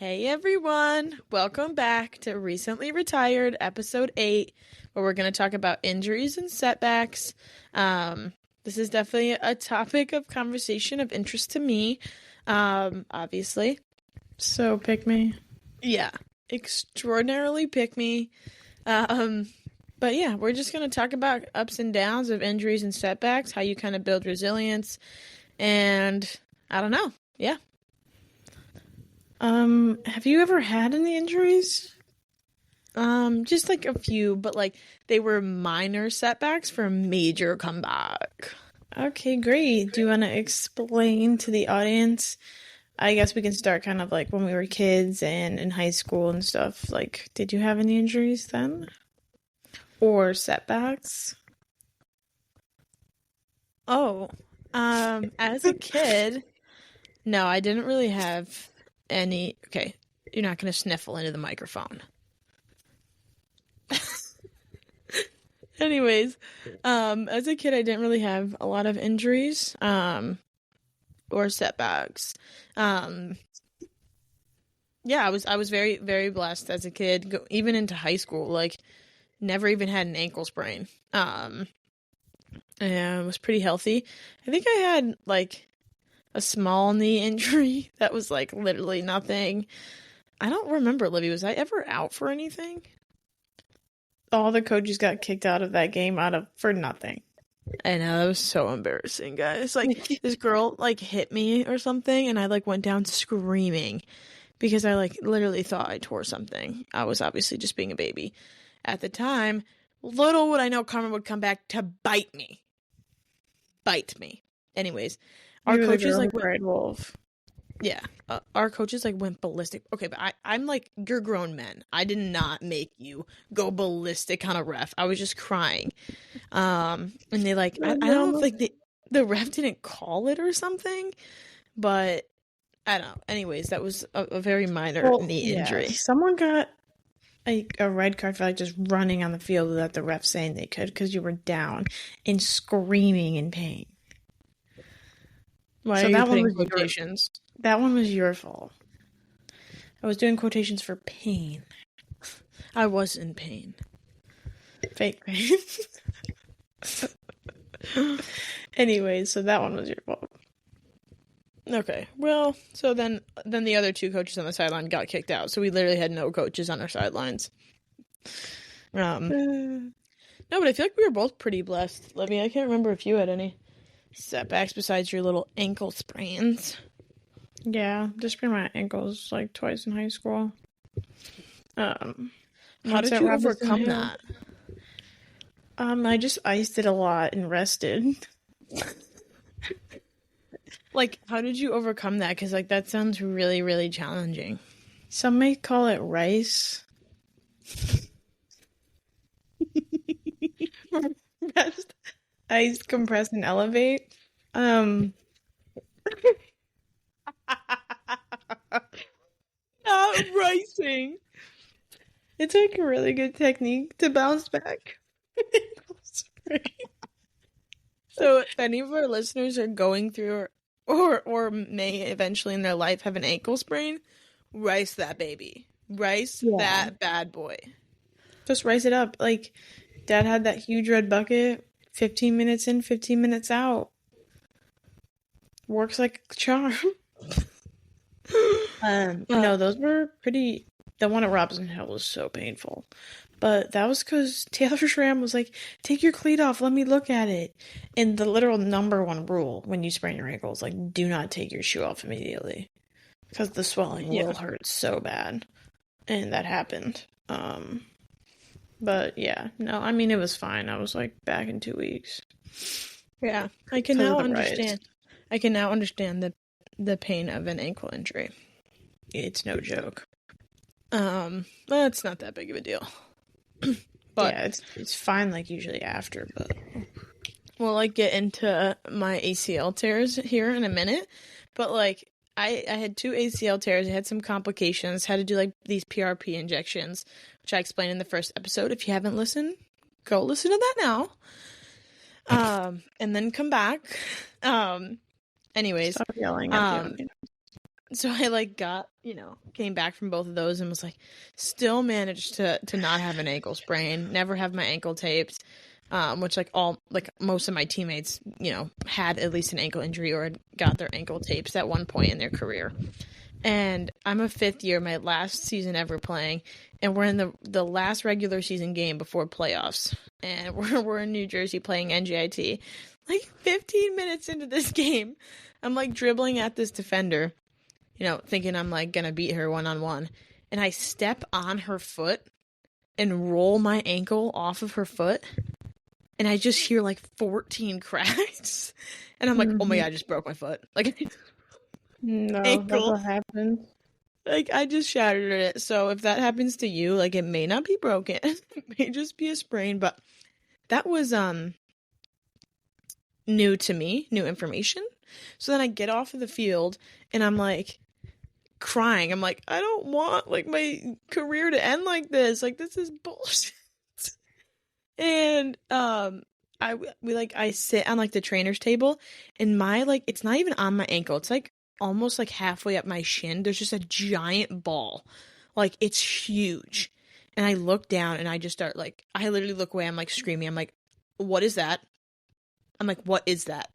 Hey everyone, welcome back to Recently Retired, episode 8, where we're going to talk about injuries and setbacks. This is definitely a topic of conversation of interest to me, obviously. So pick me. Yeah, extraordinarily pick me. But yeah, we're just going to talk about ups and downs of injuries and setbacks, how you kind of build resilience, and I don't know, yeah. Have you ever had any injuries? Just like a few, but like they were minor setbacks for a major comeback. Okay, great. Do you want to explain to the audience? I guess we can start kind of like when we were kids and in high school and stuff. Like, did you have any injuries then? Or setbacks? Oh, as a kid, no, I didn't really have any. Okay, you're not gonna sniffle into the microphone. Anyways, as a kid, I didn't really have a lot of injuries, or setbacks. Yeah, I was very, very blessed as a kid, even into high school, like never even had an ankle sprain. And was pretty healthy. I think I had like a small knee injury that was like literally nothing. I don't remember, Libby, was I ever out for anything? All the coaches got kicked out of that game for nothing. I know, that was so embarrassing, guys. Like, this girl, like, hit me or something, and I, like, went down screaming because I, like, literally thought I tore something. I was obviously just being a baby. At the time, little would I know Karma would come back to bite me. Bite me. Anyways, our coaches, like, cried wolf. Yeah, our coaches like went ballistic. Okay, but I'm like, you're grown men. I did not make you go ballistic on a ref. I was just crying. And they like, I don't know if like the ref didn't call it or something, but I don't know. Anyways, that was a very minor knee injury. Someone got a red card for like just running on the field without the ref saying they could because you were down and screaming in pain. Why so are you putting quotations? That one was your fault. I was doing quotations for pain. I was in pain. Fake pain. Anyway, so that one was your fault. Okay, well, so then the other two coaches on the sideline got kicked out, so we literally had no coaches on our sidelines. No, but I feel like we were both pretty blessed. Libby, I can't remember if you had any setbacks besides your little ankle sprains. Yeah, just sprained my ankles like twice in high school. How did you overcome that? I just iced it a lot and rested. Like, how did you overcome that? Because, like, that sounds really, really challenging. Some may call it rice. Rest, ice, compress, and elevate. Not ricing. It's like a really good technique to bounce back. So if any of our listeners are going through or may eventually in their life have an ankle sprain, rice that baby. Rice that bad boy. Just rice it up. Like, Dad had that huge red bucket, 15 minutes in, 15 minutes out. Works like a charm. No, those were pretty... The one at Robinson Hill was so painful. But that was because Taylor Schramm was like, take your cleat off, let me look at it. And the literal number one rule when you sprain your ankle is like, do not take your shoe off immediately. Because the swelling will hurt so bad. And that happened. But yeah, no, I mean, it was fine. I was like back in 2 weeks. Yeah, I can now understand. I can now understand the pain of an ankle injury. It's no joke. It's not that big of a deal. But yeah, it's fine like usually after, but we'll like get into my ACL tears here in a minute. But like I had 2 ACL tears, I had some complications, had to do like these PRP injections, which I explained in the first episode. If you haven't listened, go listen to that now. And then come back. Anyways. Stop yelling at you. So I like got, came back from both of those and was like, still managed to not have an ankle sprain, never have my ankle taped, which most of my teammates, had at least an ankle injury or had got their ankle tapes at one point in their career. And I'm a fifth year, my last season ever playing, and we're in the last regular season game before playoffs, and we're in New Jersey playing NJIT. Like 15 minutes into this game, I'm like dribbling at this defender, thinking I'm like gonna beat her one-on-one, and I step on her foot and roll my ankle off of her foot, and I just hear like 14 cracks, and I'm like, oh my god, I just broke my foot. Like, no, ankle. that's what happened. Like, I just shattered it. So if that happens to you, like, it may not be broken. It may just be a sprain, but that was new to me, new information. So then I get off of the field and I'm like crying. I'm like, I don't want like my career to end like this. Like, this is bullshit. And I sit on like the trainer's table, and my like it's not even on my ankle. It's like almost like halfway up my shin. There's just a giant ball. Like, it's huge. And I look down and I just start like, I literally look away. I'm like screaming. I'm like, what is that? I'm like, what is that?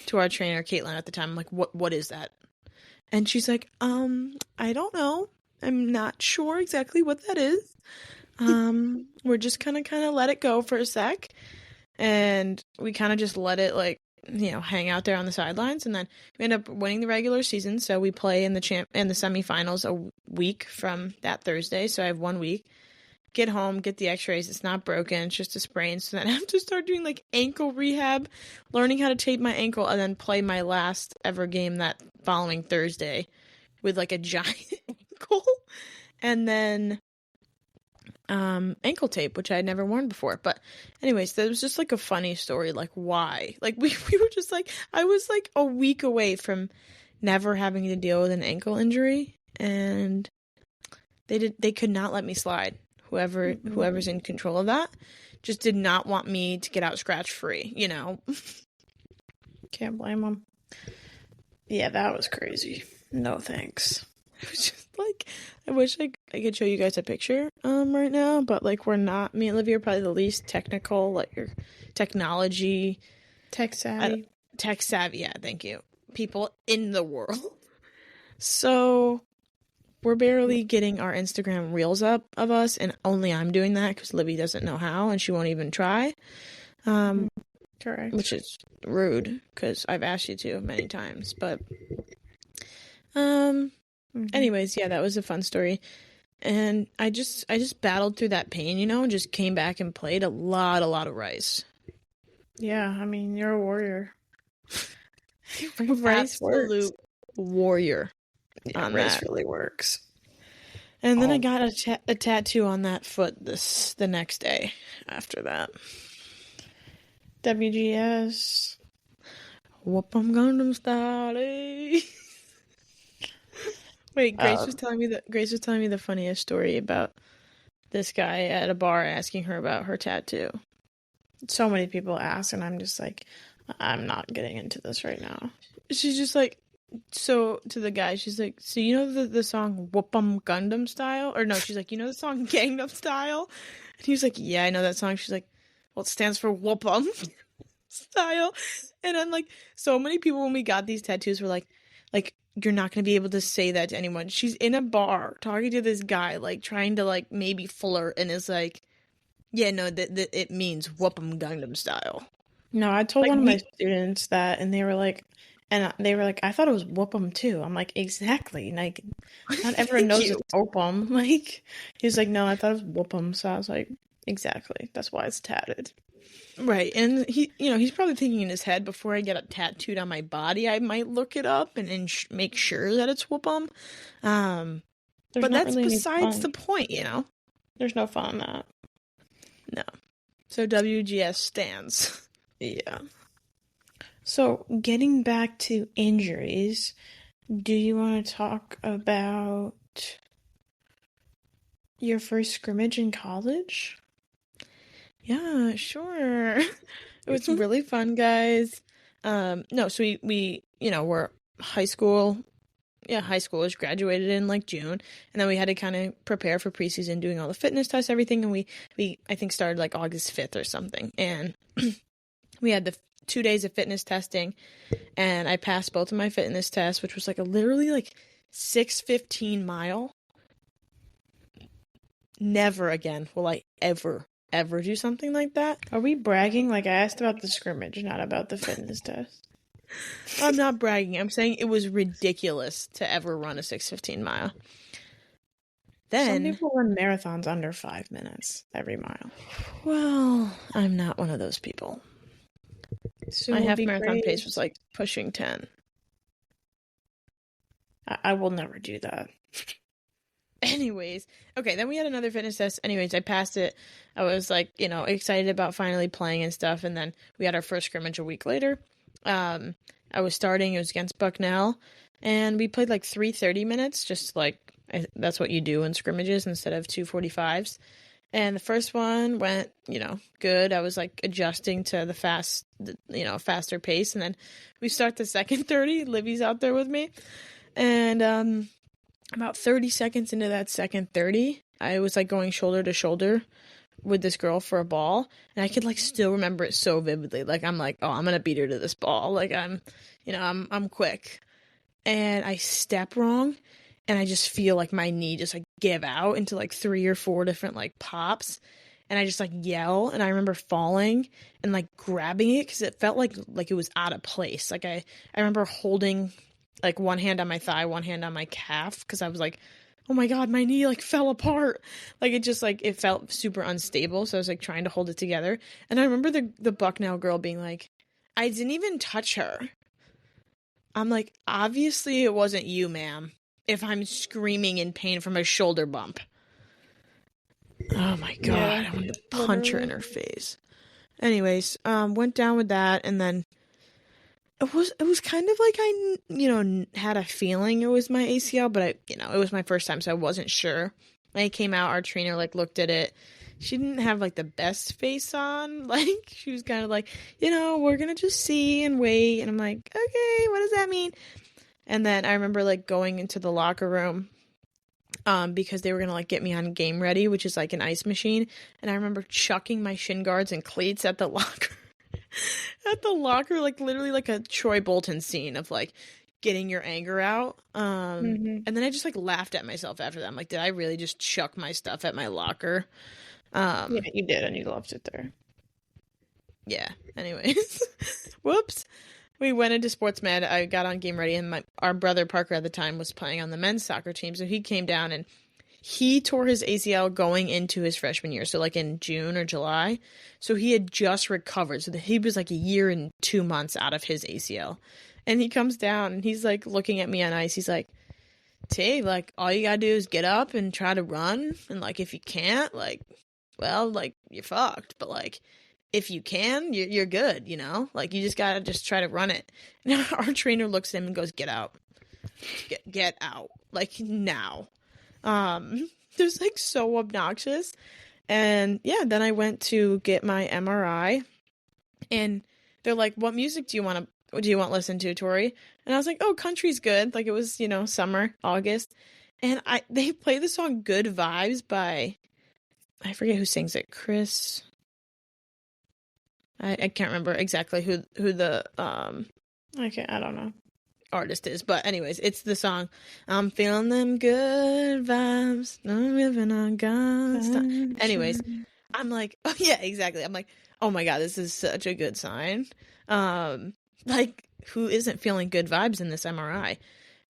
To our trainer, Caitlin, at the time. I'm like, what is that? And she's like, I don't know. I'm not sure exactly what that is. We're just kind of let it go for a sec. And we kind of just let it like, hang out there on the sidelines, and then we end up winning the regular season. So we play in the semifinals a week from that Thursday. So I have 1 week. Get home, get the x-rays. It's not broken. It's just a sprain. So then I have to start doing like ankle rehab, learning how to tape my ankle, and then play my last ever game that following Thursday with like a giant ankle. And then ankle tape, which I had never worn before. But anyways, that was just like a funny story. Like, why? Like, we were just like, I was like a week away from never having to deal with an ankle injury, and they could not let me slide. Whoever's in control of that just did not want me to get out scratch free, Can't blame them. Yeah, that was crazy. No thanks. It was just like, I wish I could show you guys a picture right now, but like, we're not, me and Olivia are probably the least technical, like your technology tech savvy, yeah, thank you, people in the world. So we're barely getting our Instagram reels up of us, and only I'm doing that because Livy doesn't know how, and she won't even try. Correct. Which is rude because I've asked you to many times, but anyways, yeah, that was a fun story. And I just battled through that pain, and just came back and played a lot of Rice. Yeah, I mean, you're a warrior. Rice absolute warrior. Yeah, Rice really works. And then I got a tattoo on that foot the next day after that. WGS. Whoop 'em Gundam style. Wait, Grace was telling me the funniest story about this guy at a bar asking her about her tattoo. So many people ask, and I'm just like, I'm not getting into this right now. She's just like, so to the guy, she's like, so you know the song Whoop 'em Gundam Style? Or no, she's like, you know the song Gangnam Style? And he's like, yeah, I know that song. She's like, well, it stands for Whoop 'em Style. And I'm like, so many people when we got these tattoos were like, you're not going to be able to say that to anyone. She's in a bar talking to this guy, like trying to like maybe flirt, and is like, yeah, no, that it means Whoop 'em Gangnam Style. No, I told one of my students that, and they were like, I thought it was whoop 'em too. I'm like, exactly. Like, not everyone knows it's whoop 'em. Like, he was like, no, I thought it was whoop 'em. So I was like, exactly. That's why it's tatted. Right. And he's probably thinking in his head, before I get it tattooed on my body, I might look it up and make sure that it's whoop 'em. But that's really besides the point, There's no fun in that. No. So WGS stands. Yeah. So, getting back to injuries, do you want to talk about your first scrimmage in college? Yeah, sure. It was really fun, guys. No, so we we're high school high schoolers graduated in like June, and then we had to kind of prepare for preseason, doing all the fitness tests, everything, and we I think started like August 5th or something, and we had the 2 days of fitness testing, and I passed both of my fitness tests, which was like a literally like 6:15 mile. Never again will I ever do something like that. Are we bragging? Like, I asked about the scrimmage, not about the fitness test. I'm not bragging. I'm saying it was ridiculous to ever run a 6:15 mile. Then some people run marathons under 5 minutes every mile. Well, I'm not one of those people. Soon my will half be marathon great. pace was like pushing 10. I will never do that. Anyways, okay, then we had another fitness test. Anyways, I passed it. I was like, excited about finally playing and stuff. And then we had our first scrimmage a week later. I was starting. It was against Bucknell. And we played like 3 30-minutes, just like that's what you do in scrimmages instead of 2 45s. And the first one went, good. I was like adjusting to the faster pace. And then we start the second 30. Livy's out there with me. And about 30 seconds into that second 30, I was like going shoulder to shoulder with this girl for a ball. And I could like still remember it so vividly. Like, I'm like, oh, I'm going to beat her to this ball. Like, I'm quick. And I step wrong. And I just feel like my knee just like give out into like 3 or 4 different like pops. And I just like yell. And I remember falling and like grabbing it because it felt like it was out of place. Like I remember holding like one hand on my thigh, one hand on my calf, because I was like, oh my God, my knee like fell apart. Like it just like, it felt super unstable. So I was like trying to hold it together. And I remember the Bucknell girl being like, I didn't even touch her. I'm like, obviously it wasn't you, ma'am, if I'm screaming in pain from a shoulder bump. Oh my God, Yeah, I wanted to punch her in her face. Anyways, went down with that, and then it was kind of like I, had a feeling it was my ACL, but it was my first time, so I wasn't sure. When it came out, our trainer like looked at it. She didn't have like the best face on. Like she was kind of like, we're gonna just see and wait. And I'm like, okay, what does that mean? And then I remember like going into the locker room, because they were gonna like get me on Game Ready, which is like an ice machine. And I remember chucking my shin guards and cleats at the locker. Like literally like a Troy Bolton scene of like getting your anger out. And then I just like laughed at myself after that. I'm like, did I really just chuck my stuff at my locker? Yeah, you did, and you left it there. Yeah. Anyways, whoops. We went into sports med. I got on Game Ready, and our brother Parker at the time was playing on the men's soccer team, so he came down and he tore his ACL going into his freshman year, so like in June or July. So he had just recovered. So he was like a year and 2 months out of his ACL. And he comes down and he's like looking at me on ice. He's like, Tay, like all you gotta do is get up and try to run. And like if you can't, like, well, like you're fucked. But like if you can, you're good, Like you just gotta just try to run it. And our trainer looks at him and goes, get out. Get out. Like now. It was like so obnoxious. And yeah, then I went to get my MRI, and they're like, what music do you want to listen to, Tori? And I was like, oh, country's good. Like it was, summer, August. And they play the song Good Vibes by, I forget who sings it. Chris. I can't remember exactly who the I don't know. artist is, but anyways, it's the song I'm feeling them good vibes, I'm living on God's time. Anyways, I'm like, oh yeah, exactly. I'm like, oh my God, this is such a good sign. Like who isn't feeling good vibes in this MRI?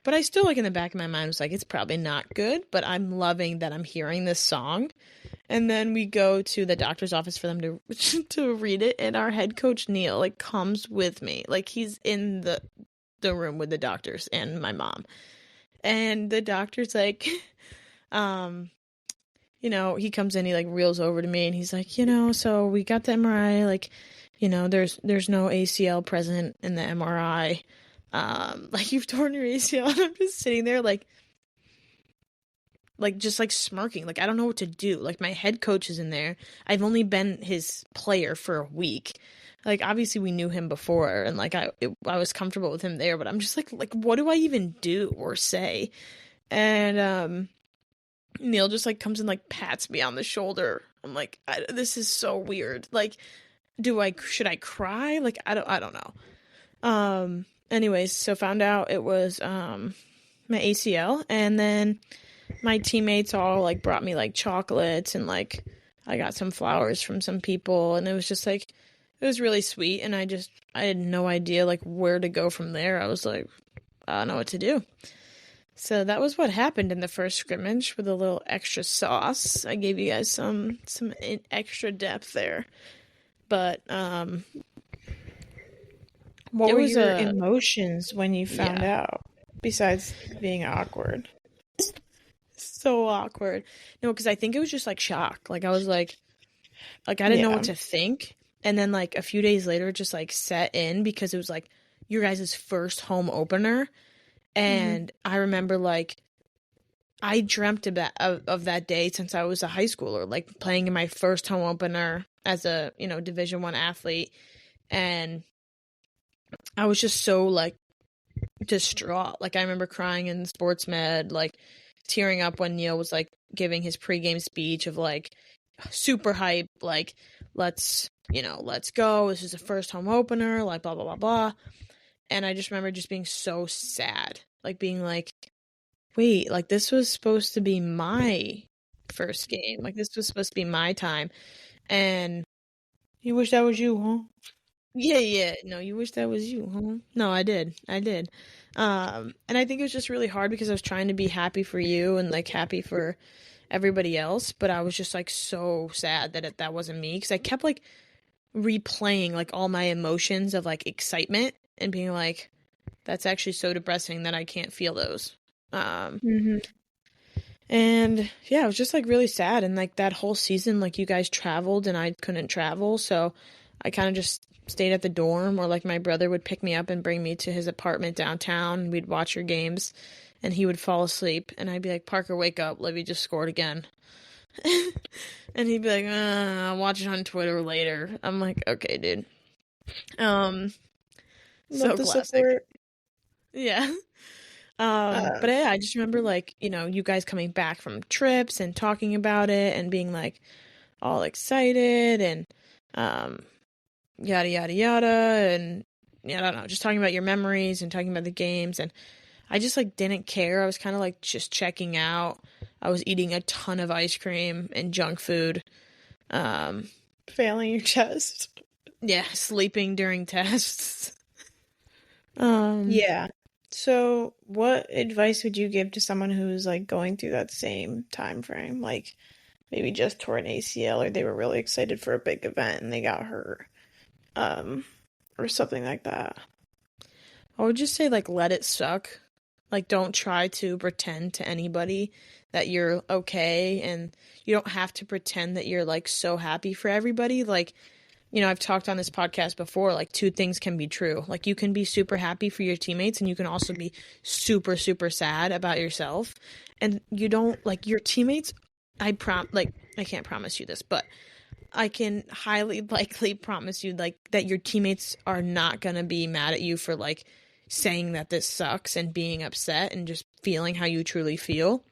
But I still, like, in the back of my mind was like, it's probably not good, but I'm loving that I'm hearing this song. And then we go to the doctor's office for them to read it, and our head coach Neil like comes with me, like he's in the room with the doctors and my mom. And the doctor's like, he comes in, he like reels over to me and he's like, so we got the MRI, like, there's no ACL present in the MRI. Like you've torn your ACL. And I'm just sitting there like like just like smirking. Like I don't know what to do. Like my head coach is in there. I've only been his player for a week. Like obviously we knew him before, and like I was comfortable with him there, but I'm just like what do I even do or say? And Neil just like comes and like pats me on the shoulder. I'm like, this is so weird. Like, should I cry? Like, I don't know. Anyways, so found out it was my ACL, and then my teammates all like brought me like chocolates, and like I got some flowers from some people, and it was just like it was really sweet, and I had no idea like where to go from there. I was like, I don't know what to do. So that was what happened in the first scrimmage with a little extra sauce. I gave you guys some extra depth there. But what were your emotions when you found out, besides being awkward? So awkward. No, because I think it was just like shock. Like I was like I didn't know what to think. And then like a few days later it just like set in because it was like your guys' first home opener. And I remember like I dreamt of that day since I was a high schooler, like playing in my first home opener as a, Division I athlete. And I was just so like distraught. Like I remember crying in sports med, like tearing up when Neil was like giving his pregame speech of like super hype, like let's go. This is the first home opener, like blah, blah, blah, blah. And I just remember just being so sad, like being like, wait, like this was supposed to be my first game. Like this was supposed to be my time. And you wish that was you, huh? Yeah. No, you wish that was you, huh? No, I did. And I think it was just really hard because I was trying to be happy for you and like happy for everybody else. But I was just like so sad that wasn't me. Because I kept like replaying like all my emotions of like excitement and being like, that's actually so depressing that I can't feel those. And yeah, it was just like really sad. And like that whole season, like you guys traveled and I couldn't travel. So I kind of just stayed at the dorm, or like my brother would pick me up and bring me to his apartment downtown. We'd watch your games and he would fall asleep. And I'd be like, Parker, wake up. Livy just scored again. And he'd be like, I'll watch it on Twitter later. I'm like, okay, dude. So classic. Support. Yeah. But yeah, I just remember like, you guys coming back from trips and talking about it and being like all excited and yada yada yada, and I don't know, just talking about your memories and talking about the games. And I just like didn't care. I was kind of like just checking out. I was eating a ton of ice cream and junk food. Failing your test. Yeah, sleeping during tests. Yeah. So what advice would you give to someone who's like going through that same time frame? Like maybe just tore an ACL, or they were really excited for a big event and they got hurt. Or something like that. I would just say like let it suck. Like don't try to pretend to anybody that you're okay, and you don't have to pretend that you're like so happy for everybody. Like, I've talked on this podcast before, like two things can be true. Like you can be super happy for your teammates and you can also be super, super sad about yourself. And you don't like your teammates. I can't promise you this, but I can highly likely promise you like that your teammates are not going to be mad at you for like saying that this sucks and being upset and just feeling how you truly feel.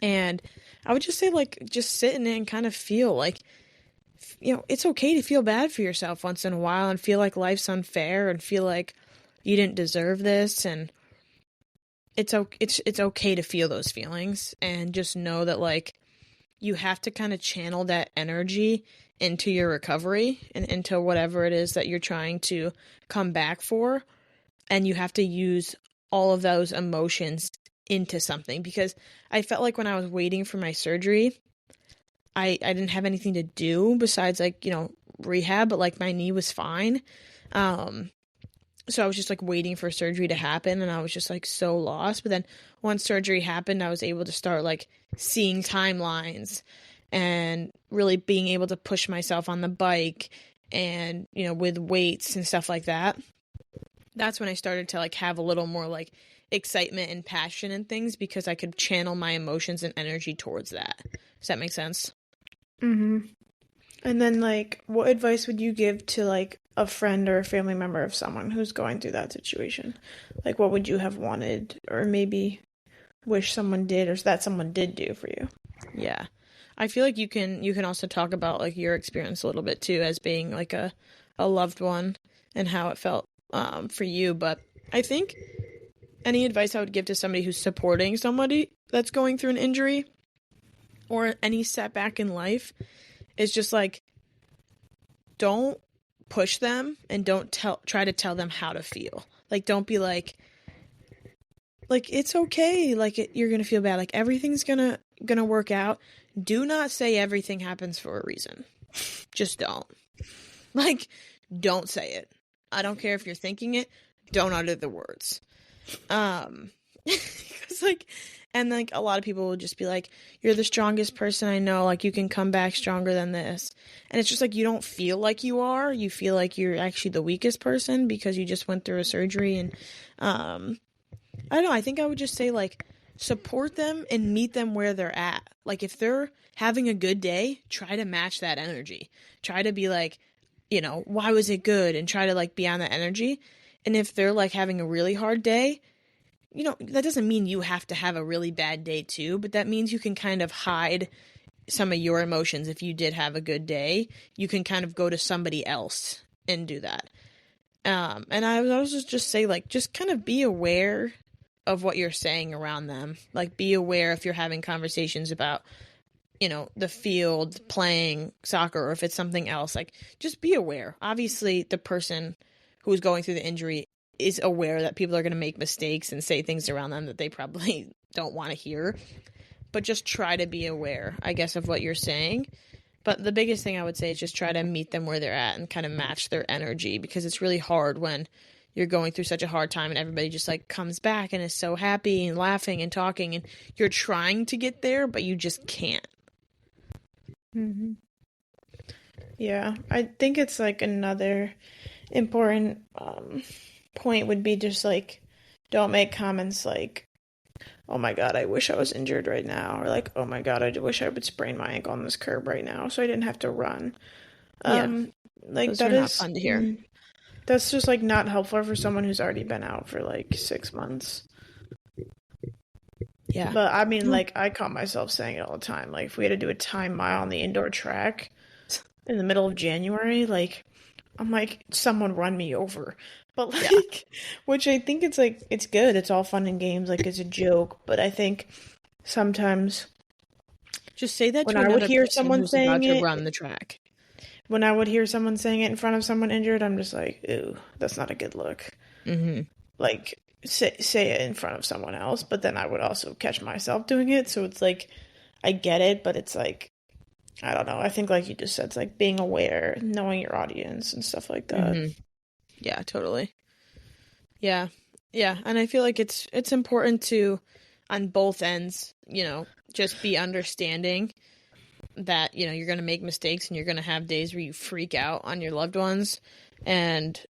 And I would just say like just sit in it and kind of feel like, it's okay to feel bad for yourself once in a while and feel like life's unfair and feel like you didn't deserve this. And it's okay to feel those feelings, and just know that like you have to kind of channel that energy into your recovery and into whatever it is that you're trying to come back for. And you have to use all of those emotions into something, because I felt like when I was waiting for my surgery, I didn't have anything to do besides like, rehab, but like my knee was fine. So I was just like waiting for surgery to happen, and I was just like so lost. But then once surgery happened, I was able to start like seeing timelines and really being able to push myself on the bike and, with weights and stuff like that. That's when I started to like have a little more like excitement and passion and things because I could channel my emotions and energy towards that. Does that make sense? Mm-hmm. And then, like, what advice would you give to, like, a friend or a family member of someone who's going through that situation? Like, what would you have wanted or maybe wish someone did or that someone did do for you? Yeah. I feel like you can also talk about like your experience a little bit too as being like a loved one and how it felt for you, but I think any advice I would give to somebody who's supporting somebody that's going through an injury or any setback in life is just like don't push them and don't try to tell them how to feel. Like don't be like it's okay, like you're gonna feel bad, like everything's gonna work out. Do not say everything happens for a reason. Just don't. Like don't say it. I don't care if you're thinking it, don't utter the words. Because like, and like a lot of people will just be like, you're the strongest person I know, like you can come back stronger than this. And it's just like you don't feel like you are, you feel like you're actually the weakest person because you just went through a surgery. And I don't know, I think I would just say like support them and meet them where they're at. Like if they're having a good day, try to match that energy. Try to be like, why was it good? And try to like be on that energy. And if they're like having a really hard day, that doesn't mean you have to have a really bad day too, but that means you can kind of hide some of your emotions. If you did have a good day, you can kind of go to somebody else and do that. And I was just say like, just kind of be aware of what you're saying around them. Like be aware if you're having conversations about, the field, playing soccer, or if it's something else, like just be aware. Obviously the person who's going through the injury is aware that people are going to make mistakes and say things around them that they probably don't want to hear, but just try to be aware, I guess, of what you're saying. But the biggest thing I would say is just try to meet them where they're at and kind of match their energy, because it's really hard when you're going through such a hard time and everybody just like comes back and is so happy and laughing and talking and you're trying to get there, but you just can't. Mm-hmm. Yeah, I think it's like another important point would be just like don't make comments like, oh my god, I wish I was injured right now, or like, oh my god, I wish I would sprain my ankle on this curb right now so I didn't have to run. Yeah, like those that are not is fun to hear. That's just like not helpful for someone who's already been out for like 6 months. Yeah. But I mean, like, I caught myself saying it all the time. Like, if we had to do a time mile on the indoor track in the middle of January, like, I'm like, someone run me over. But like, Yeah. which I think it's like, it's good. It's all fun and games. Like, it's a joke. But I think sometimes Just say that when to I would another hear person someone who's about saying to it, run the track. when I would hear someone saying it in front of someone injured, I'm just like, ooh, that's not a good look. Mm-hmm. Like, say it in front of someone else, but then I would also catch myself doing it. So it's like, I get it, but it's like, I don't know. I think, like you just said, it's like being aware, knowing your audience and stuff like that. Mm-hmm. Yeah, totally. Yeah. Yeah. And I feel like it's important to, on both ends, just be understanding that, you're going to make mistakes and you're going to have days where you freak out on your loved ones and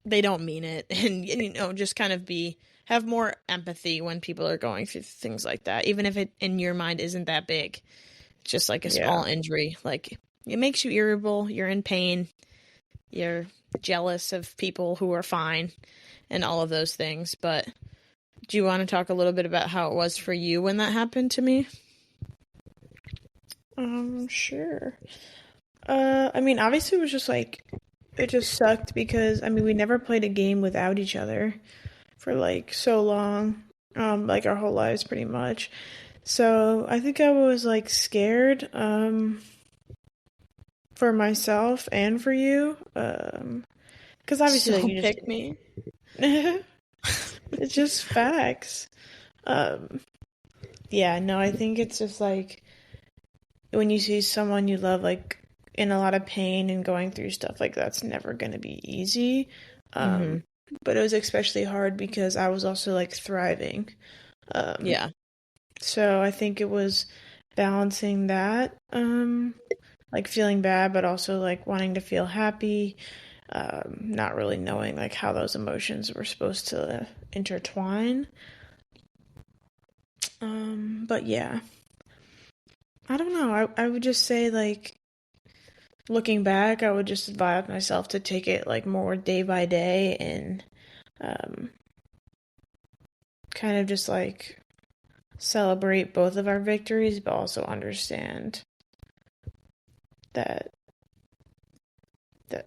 they don't mean it. And, just kind of have more empathy when people are going through things like that, even if it in your mind isn't that big. It's just like a small injury. Like it makes you irritable. You're in pain. You're jealous of people who are fine and all of those things. But do you want to talk a little bit about how it was for you when that happened to me? Sure. I mean, obviously it was just like, it just sucked because, I mean, we never played a game without each other for like so long, like our whole lives pretty much. So I think I was like scared, for myself and for you, because obviously So like you just pick me. it's just facts. Yeah, no, I think it's just like when you see someone you love like in a lot of pain and going through stuff like that's never going to be easy. Mm-hmm. But it was especially hard because I was also like thriving. Yeah. So I think it was balancing that, like feeling bad, but also like wanting to feel happy. not really knowing like how those emotions were supposed to intertwine. But yeah, I don't know. I would just say like looking back, I would just advise myself to take it like more day by day and um, kind of just like celebrate both of our victories, but also understand that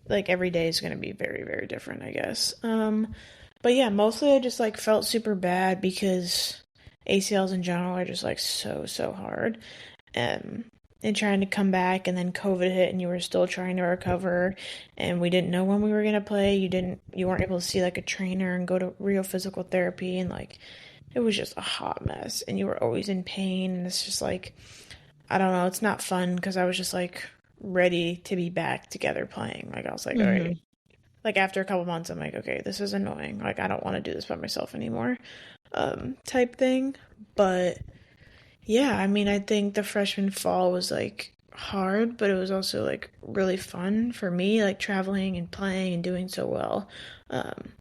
like every day is going to be very, very different, I guess. But yeah, mostly I just like felt super bad because ACLs in general are just like so hard. Um, and trying to come back, and then COVID hit, and you were still trying to recover, and we didn't know when we were gonna play. You weren't able to see like a trainer and go to real physical therapy, and like it was just a hot mess, and you were always in pain, and it's just like I don't know, it's not fun because I was just like ready to be back together playing. Like I was like, all right. Mm-hmm. Like after a couple months, I'm like, okay, this is annoying. Like I don't want to do this by myself anymore, type thing. But yeah, I mean, I think the freshman fall was like hard, but it was also like really fun for me, like traveling and playing and doing so well. Um,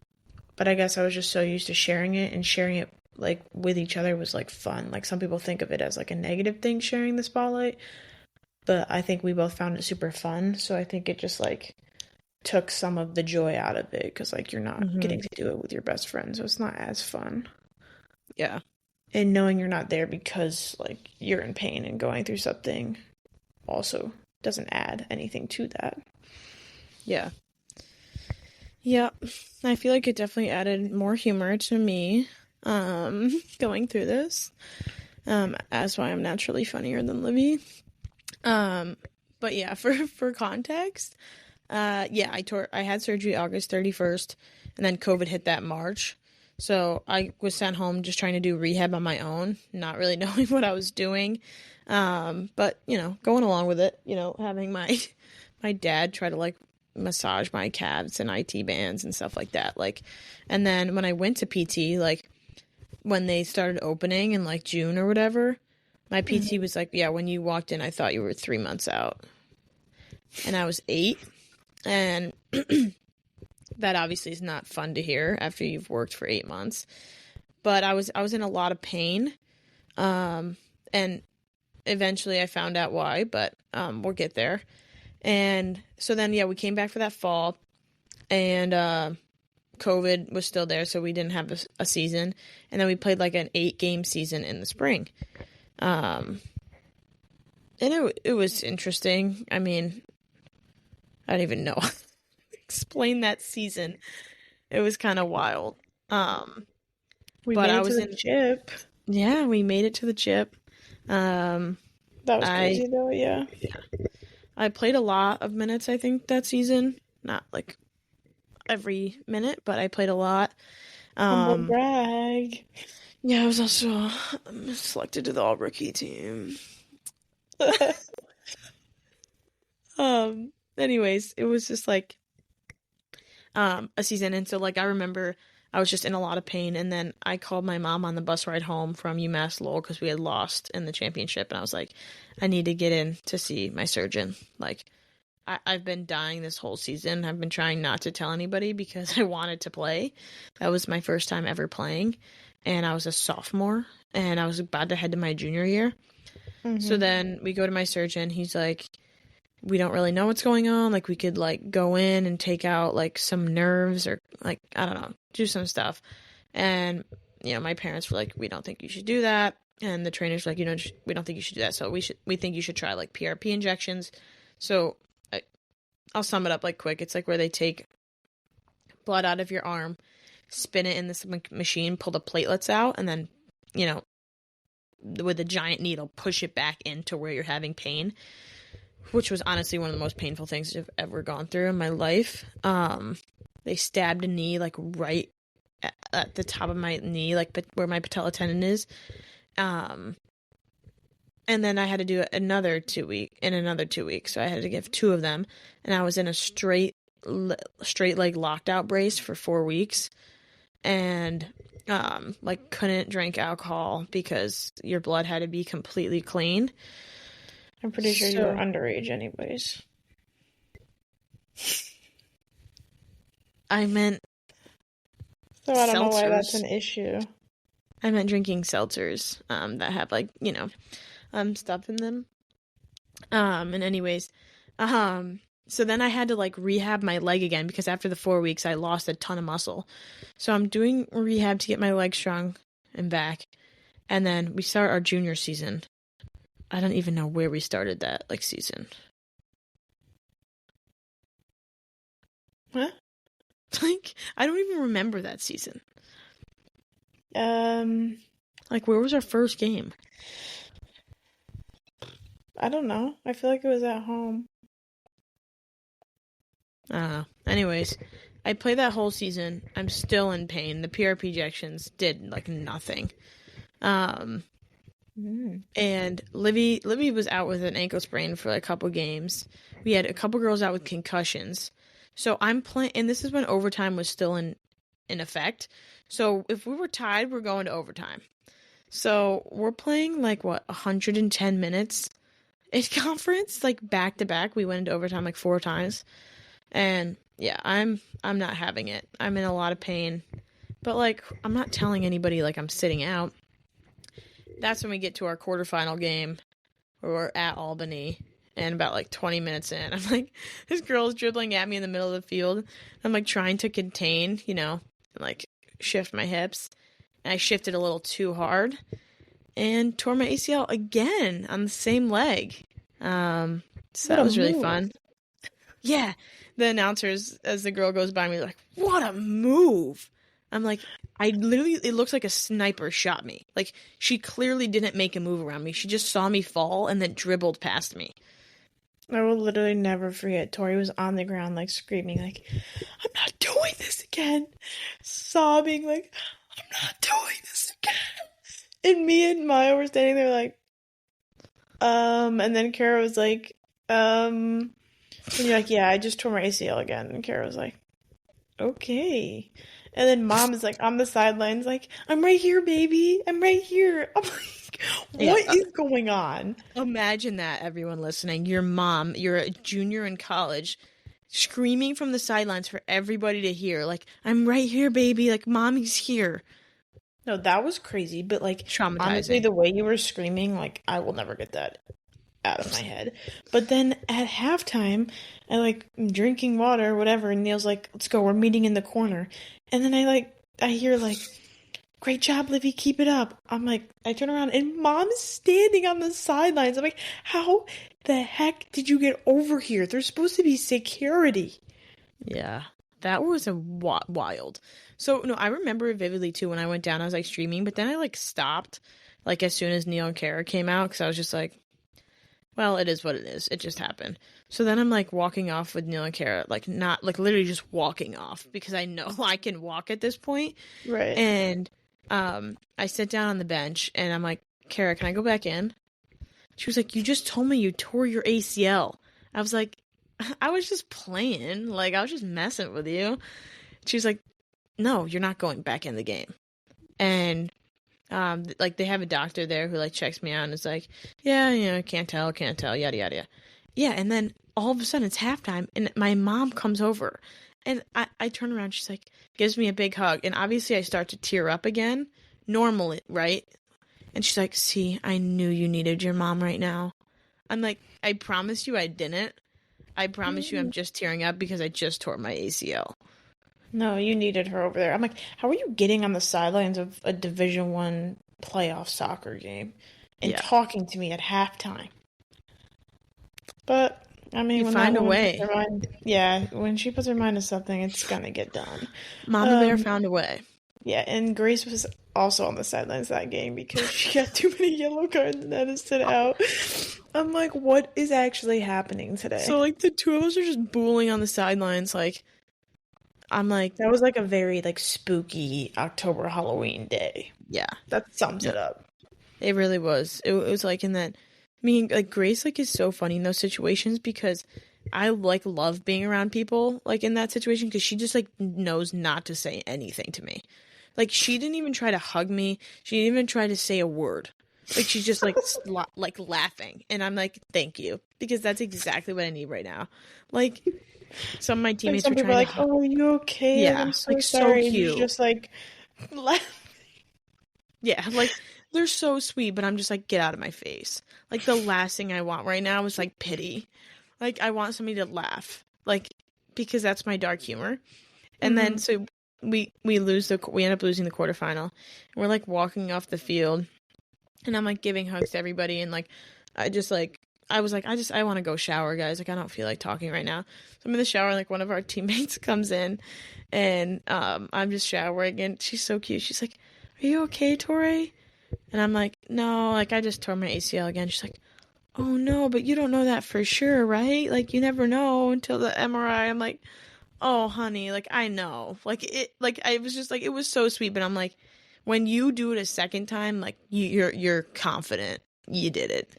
but I guess I was just so used to sharing it, and sharing it like with each other was like fun. Like some people think of it as like a negative thing, sharing the spotlight, but I think we both found it super fun. So I think it just like took some of the joy out of it because like you're not Mm-hmm. getting to do it with your best friend, so it's not as fun. Yeah. And knowing you're not there because like you're in pain and going through something also doesn't add anything to that. Yeah. Yeah. I feel like it definitely added more humor to me going through this. As why I'm naturally funnier than Libby. Um but yeah, for context, yeah, I had surgery August 31st, and then COVID hit that March. So I was sent home just trying to do rehab on my own, not really knowing what I was doing. But going along with it, having my dad try to like massage my calves and IT bands and stuff like that. Like, and then when I went to PT, like when they started opening in like June or whatever, my PT Mm-hmm. was like, "Yeah, when you walked in, I thought you were 3 months out," and I was 8, and that obviously is not fun to hear after you've worked for 8 months. But I was in a lot of pain, and eventually I found out why. But we'll get there. And so then yeah, we came back for that fall, and COVID was still there, so we didn't have a season. And then we played like an 8-game season in the spring. Um, and it was interesting. I mean, I don't even know explain that season. It was kind of wild. Um, We but made I it to was the in chip. Yeah, we made it to the chip. Um, That was I crazy though, yeah. I played a lot of minutes, I think, that season. Not like every minute, but I played a lot. Humble Um, brag. yeah, I was also selected to the all rookie team. Anyways, it was just like a season, and so like I remember I was just in a lot of pain, and then I called my mom on the bus ride home from UMass Lowell because we had lost in the championship, and I was like, I need to get in to see my surgeon. Like, I've been dying this whole season. I've been trying not to tell anybody because I wanted to play. That was my first time ever playing, and I was a sophomore, and I was about to head to my junior year. So Mm-hmm. then we go to my surgeon. He's like, we don't really know what's going on. Like, we could like go in and take out like some nerves, or like, I don't know, do some stuff. And my parents were like, we don't think you should do that. And the trainers were like, we don't think you should do that. So we think you should try like PRP injections. So I'll sum it up like quick. It's like where they take blood out of your arm, spin it in this machine, pull the platelets out, and then, you know, with a giant needle, push it back into where you're having pain, which was honestly one of the most painful things I've ever gone through in my life. They stabbed a knee like right at the top of my knee, like where my patella tendon is. Um, and then I had to do another 2 weeks. So I had to give 2 of them, and I was in a straight leg locked out brace for 4 weeks, and like couldn't drink alcohol because your blood had to be completely clean. I'm pretty sure you were So underage anyways. I meant So I don't know why that's seltzers. an issue. I meant drinking seltzers that have like, stuff in them. And anyways, so then I had to like rehab my leg again because after the 4 weeks I lost a ton of muscle. So I'm doing rehab to get my leg strong and back. And then we start our junior season. I don't even know where we started that like season. Huh? Like I don't even remember that season. Um, Like where was our first game? I don't know. I feel like it was at home. Anyways, I played that whole season. I'm still in pain. The PRP injections did like nothing. And Livy was out with an ankle sprain for like, a couple games. We had a couple girls out with concussions. So I'm playing, and this is when overtime was still in effect. So if we were tied, we're going to overtime. So we're playing like 110 minutes in conference, like back to back. We went into overtime like 4 times. And yeah, I'm not having it. I'm in a lot of pain. But like I'm not telling anybody like I'm sitting out. That's when we get to our quarterfinal game where we're at Albany. And about like 20 minutes in, I'm like, this girl's dribbling at me in the middle of the field. I'm like trying to contain, and like shift my hips. And I shifted a little too hard and tore my ACL again on the same leg. So that was really fun. Yeah. The announcers, as the girl goes by me, like, what a move. I'm like, it looks like a sniper shot me. Like, she clearly didn't make a move around me. She just saw me fall and then dribbled past me. I will literally never forget. Tori was on the ground, like, screaming, like, I'm not doing this again. Sobbing, like, I'm not doing this again. And me and Maya were standing there, like, and then Kara was like, and you're like, yeah, I just tore my ACL again. And Kara was like, okay. And then Mom is like on the sidelines, like, I'm right here, baby. I'm right here. I'm like, what is going on? Imagine that, everyone listening. Your mom, you're a junior in college, screaming from the sidelines for everybody to hear, like, I'm right here, baby. Like, mommy's here. No, that was crazy. But, like, Traumatizing. honestly, the way you were screaming, like, I will never get that out of my head. But then at halftime, I'm drinking water or whatever, and Neil's like, let's go, we're meeting in the corner. And then I hear like, great job, Livy, keep it up. I'm like, I turn around and Mom's standing on the sidelines. I'm like, how the heck did you get over here? There's supposed to be security. Yeah, that was wild. So no, I remember it vividly too. When I went down, I was like streaming, but then I like stopped like as soon as Neil and Kara came out because I was just like, well, it is what it is. It just happened. So then I'm like walking off with Neil and Kara, like not like literally just walking off because I know I can walk at this point. Right. And I sit down on the bench and I'm like, Kara, can I go back in? She was like, you just told me you tore your ACL. I was like, I was just playing. Like I was just messing with you. She was like, no, you're not going back in the game. And like they have a doctor there who like checks me out and is like, yeah, can't tell, yada yada yada. Yeah, and then all of a sudden it's halftime and my mom comes over and I turn around, she's like, gives me a big hug, and obviously I start to tear up again, normally, right? And she's like, see, I knew you needed your mom right now. I'm like, I promise you I didn't. I promise you I'm just tearing up because I just tore my ACL. No, you needed her over there. I'm like, how are you getting on the sidelines of a Division I playoff soccer game and talking to me at halftime? But I mean, you find a way. When she puts her mind to something, it's gonna get done. Mama Bear found a way. Yeah, and Grace was also on the sidelines that game because she got too many yellow cards and had to sit out. I'm like, what is actually happening today? So like the two of us are just booling on the sidelines, like. I'm like, that was like a very like spooky October Halloween day. Yeah, that sums it up. It really was. It was like in that. I mean, like Grace like is so funny in those situations because I like love being around people like in that situation because she just like knows not to say anything to me. Like she didn't even try to hug me. She didn't even try to say a word. Like she's just like like laughing, and I'm like, thank you, because that's exactly what I need right now. Like. Some of my And teammates some were people are trying like, to, "Oh, are you okay? Like, yeah, I'm so like so sorry." And you're cute. just like, laugh. Yeah, like they're so sweet, but I'm just like, get out of my face. Like the last thing I want right now is like pity. Like I want somebody to laugh. Like because that's my dark humor. And then so we end up losing the quarterfinal. We're like walking off the field and I'm like giving hugs to everybody and like I just like I was like I want to go shower, guys. Like I don't feel like talking right now. So I'm in the shower and like one of our teammates comes in and I'm just showering and she's so cute. She's like, "Are you okay, Tori?" And I'm like, "No, like I just tore my ACL again." She's like, "Oh no, but you don't know that for sure, right? Like you never know until the MRI." I'm like, "Oh, honey, like I know." Like I was just like it was so sweet, but I'm like when you do it a second time, like you're confident you did it.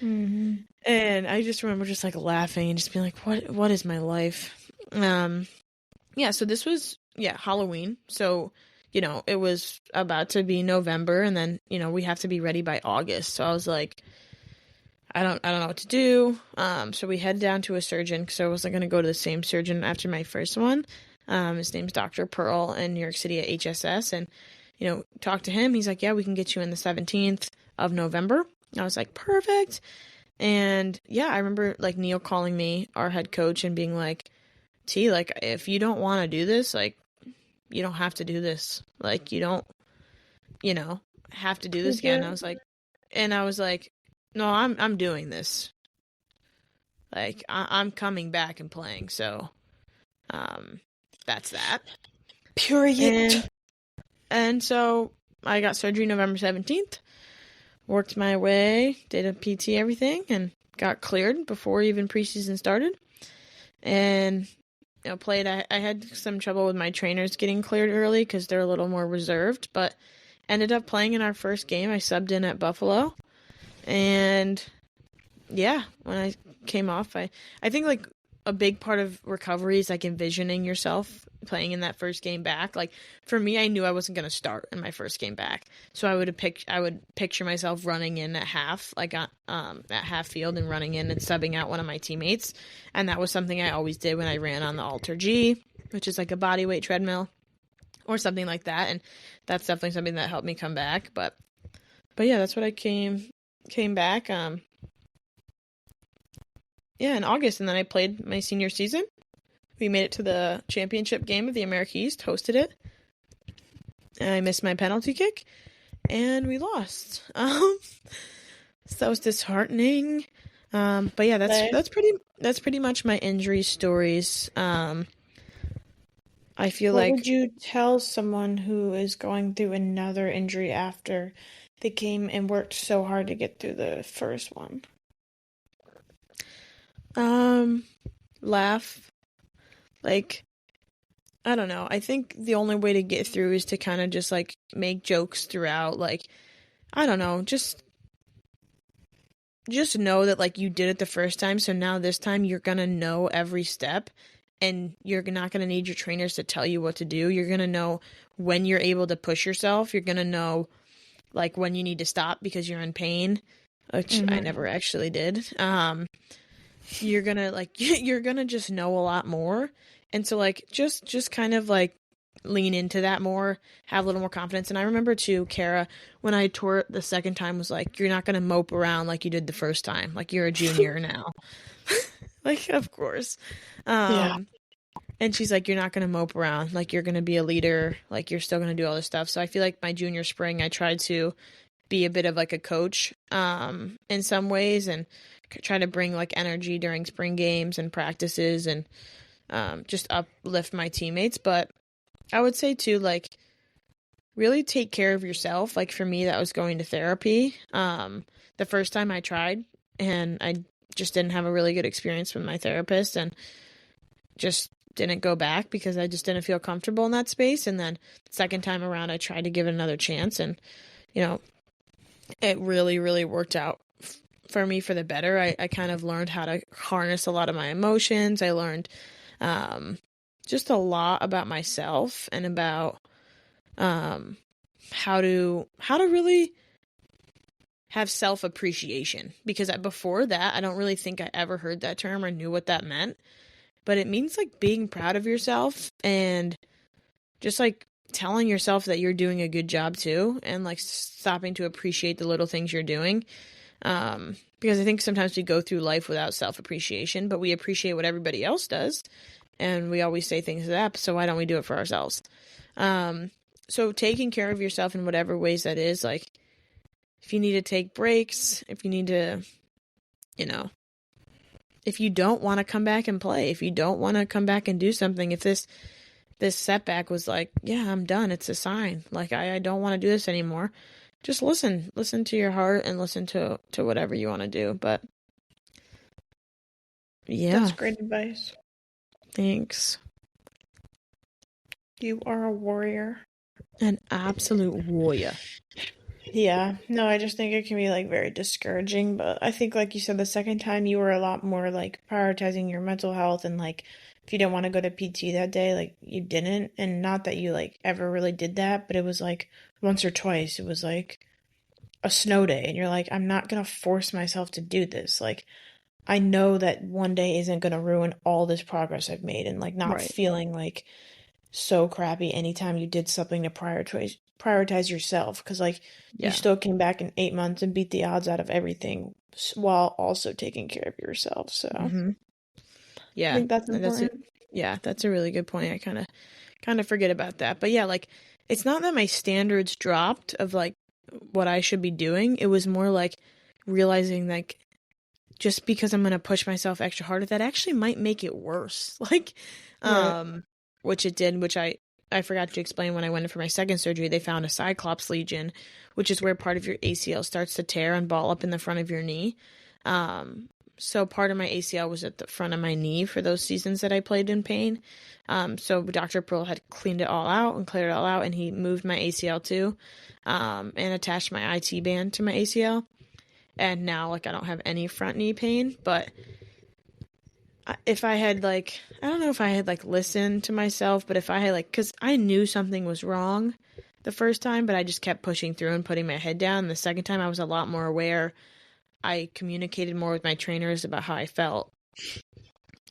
Mm-hmm. And I just remember just like laughing and just being like, what is my life? Yeah, so this was Halloween. So, it was about to be November and then, we have to be ready by August. So I was like, I don't know what to do. So we head down to a surgeon because I wasn't going to go to the same surgeon after my first one. His name's Dr. Pearl in New York City at HSS. And, talk to him. He's like, yeah, we can get you in the 17th of November. I was like, perfect. And yeah, I remember like Neil calling me, our head coach, and being like, T, like, if you don't want to do this, like, you don't have to do this. Like, you don't, have to do this again. I was like, no, I'm doing this. Like, I'm coming back and playing. So, that's that. Period. And so I got surgery November 17th, worked my way, did a PT, everything, and got cleared before even preseason started. And played. I had some trouble with my trainers getting cleared early because they're a little more reserved, but ended up playing in our first game. I subbed in at Buffalo, and yeah, when I came off, I think like a big part of recovery is like envisioning yourself playing in that first game back. Like for me, I knew I wasn't gonna start in my first game back, so I would picture myself running in at half, like at half field and running in and subbing out one of my teammates, and that was something I always did when I ran on the Alter G, which is like a body weight treadmill or something like that, and that's definitely something that helped me come back. But yeah, that's what I came back. Yeah, in August, and then I played my senior season. We made it to the championship game of the America East, hosted it. And I missed my penalty kick, and we lost. So that was disheartening. But yeah, that's pretty much my injury stories. I feel What like would you tell someone who is going through another injury after they came and worked so hard to get through the first one? laugh. Like, I don't know. I think the only way to get through is to kind of just like make jokes throughout. Like, I don't know, just know that like you did it the first time, so now this time you're gonna know every step and you're not gonna need your trainers to tell you what to do. You're gonna know when you're able to push yourself. You're gonna know like when you need to stop because you're in pain, which I never actually did. You're gonna like you're gonna just know a lot more. And so like just kind of like lean into that more, have a little more confidence. And I remember too, Kara, when I tore it the second time, was like, you're not gonna mope around like you did the first time. Like you're a junior now. Like, of course. Yeah. And she's like, you're not gonna mope around. Like you're gonna be a leader. Like you're still gonna do all this stuff. So I feel like my junior spring, I tried to be a bit of like a coach in some ways and try to bring like energy during spring games and practices and just uplift my teammates. But I would say too, like, really take care of yourself. Like for me, that was going to therapy. The first time I tried, and I just didn't have a really good experience with my therapist, and just didn't go back because I just didn't feel comfortable in that space. And then the second time around, I tried to give it another chance, and it really, really worked out for me for the better. I kind of learned how to harness a lot of my emotions. I learned just a lot about myself and about how to really have self-appreciation, because before that I don't really think I ever heard that term or knew what that meant. but it means like being proud of yourself and just like telling yourself that you're doing a good job too, and like stopping to appreciate the little things you're doing. Because I think sometimes we go through life without self-appreciation, but we appreciate what everybody else does. And we always say things like that, so why don't we do it for ourselves? So taking care of yourself in whatever ways that is, like if you need to take breaks, if you need to, you know, if you don't want to come back and play, if you don't want to come back and do something, if this setback was like, yeah, I'm done, it's a sign, like I don't want to do this anymore, just listen to your heart and listen to whatever you want to do. But yeah, That's great advice. thanks. You are a warrior. An absolute warrior. Yeah, no, I just think it can be like very discouraging, but I think like you said, the second time you were a lot more like prioritizing your mental health, and like if you don't want to go to PT that day, like you didn't. And not that you like ever really did that, but it was like once or twice. It was like a snow day and you're like, I'm not gonna force myself to do this. Like I know that one day isn't gonna ruin all this progress I've made, and like not Right. feeling like so crappy anytime you did something to prioritize yourself, because like you Yeah. still came back in 8 months and beat the odds out of everything while also taking care of yourself. So I Yeah. think that's And important. that's a really good point. I kind of forget about that. But yeah, like it's not that my standards dropped of like what I should be doing. It was more like realizing like just because I'm going to push myself extra harder, that actually might make it worse. Like Right. which it did, which I forgot to explain. When I went in for my second surgery, they found a cyclops lesion, which is where part of your ACL starts to tear and ball up in the front of your knee. So part of my ACL was at the front of my knee for those seasons that I played in pain. So Dr. Pearl had cleaned it all out and cleared it all out, and he moved my ACL too, and attached my IT band to my ACL. And now, like, I don't have any front knee pain, but if I had, like, I don't know if I had, like, listened to myself, but if I had, like, because I knew something was wrong the first time, but I just kept pushing through and putting my head down. The second time, I was a lot more aware. I communicated more with my trainers about how I felt.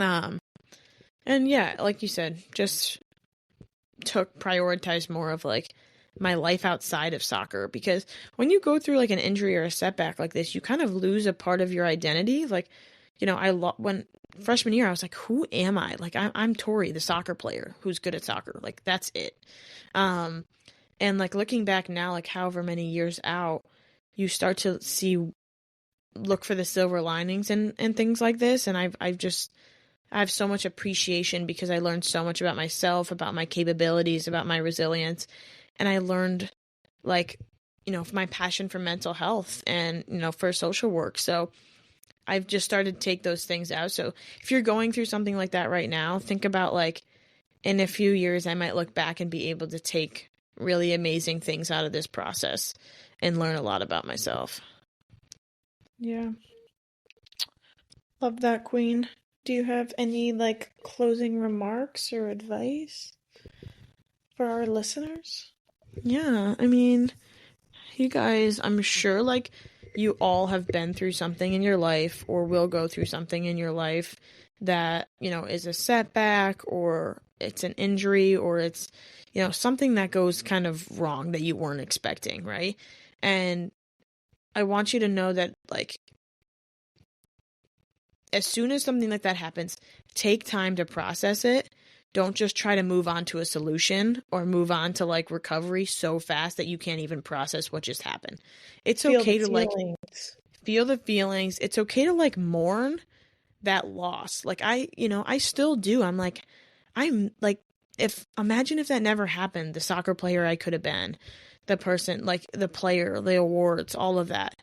And yeah, like you said, just prioritized more of, like, my life outside of soccer, because when you go through like an injury or a setback like this, you kind of lose a part of your identity. Like, you know, when freshman year, I was like, who am I? Like, I'm Tori, the soccer player who's good at soccer. Like, that's it. And like looking back now, like however many years out, you start to look for the silver linings and things like this. And I have so much appreciation because I learned so much about myself, about my capabilities, about my resilience. And I learned, like, you know, my passion for mental health and, you know, for social work. So I've just started to take those things out. So if you're going through something like that right now, think about, like, in a few years, I might look back and be able to take really amazing things out of this process and learn a lot about myself. Yeah. Love that, Queen. Do you have any like closing remarks or advice for our listeners? Yeah, I mean, you guys, I'm sure, like, you all have been through something in your life or will go through something in your life that, you know, is a setback, or it's an injury, or it's, you know, something that goes kind of wrong that you weren't expecting, right? And I want you to know that, like, as soon as something like that happens, take time to process it. Don't just try to move on to a solution or move on to like recovery so fast that you can't even process what just happened. It's okay to like feel the feelings. It's okay to like mourn that loss. Like I still do. I'm like, if imagine if that never happened, the soccer player I could have been, the person, like the player, the awards, all of that.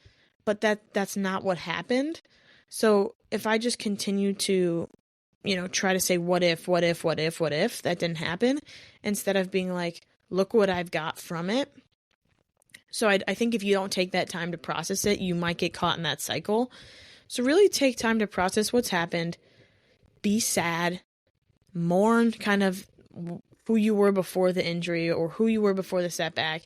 But that's not what happened. So if I just continue to, you know, try to say what if that didn't happen, instead of being like, look what I've got from it. So I think if you don't take that time to process it, you might get caught in that cycle. So really take time to process what's happened, be sad, mourn kind of who you were before the injury or who you were before the setback,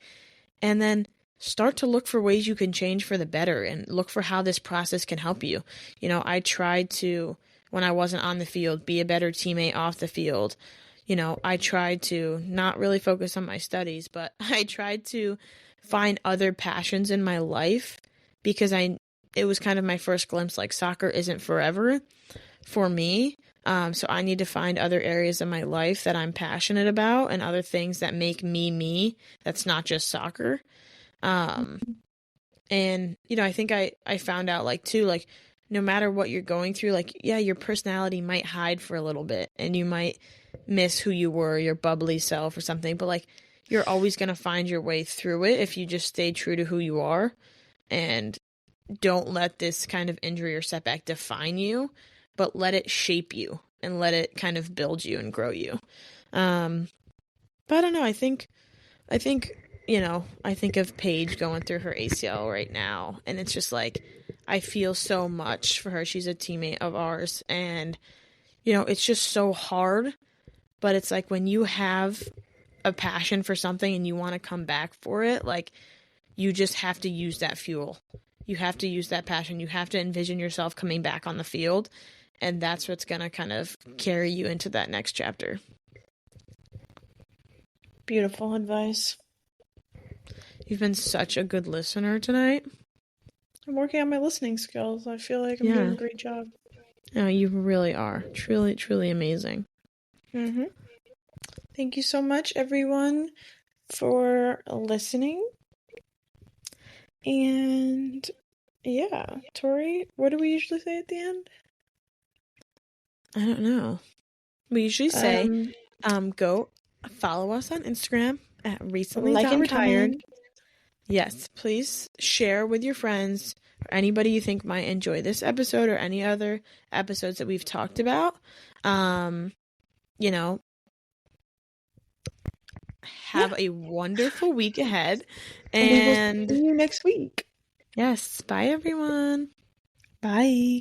and then start to look for ways you can change for the better and look for how this process can help you. You know, I tried to when I wasn't on the field, be a better teammate off the field. You know, I tried to not really focus on my studies, but I tried to find other passions in my life because it was kind of my first glimpse, like soccer isn't forever for me. So I need to find other areas of my life that I'm passionate about and other things that make me me. That's not just soccer. Um, and you know, I think I found out like too, like no matter what you're going through, like yeah, your personality might hide for a little bit and you might miss who you were, your bubbly self or something, but like you're always going to find your way through it if you just stay true to who you are and don't let this kind of injury or setback define you, but let it shape you and let it kind of build you and grow you. But I don't know, I think, you know, I think of Paige going through her ACL right now, and it's just like, I feel so much for her. She's a teammate of ours, and, you know, it's just so hard, but it's like when you have a passion for something and you want to come back for it, like, you just have to use that fuel. You have to use that passion. You have to envision yourself coming back on the field, and that's what's going to kind of carry you into that next chapter. Beautiful advice. You've been such a good listener tonight. I'm working on my listening skills. I feel like I'm doing a great job. No, you really are. Truly, truly amazing. Mm-hmm. Thank you so much, everyone, for listening. And yeah, Tori, what do we usually say at the end? I don't know. We usually say, go follow us on Instagram at recently.retired. Yes, please share with your friends or anybody you think might enjoy this episode or any other episodes that we've talked about. You know, have a wonderful week ahead. And we will see you next week. Yes, bye everyone. Bye.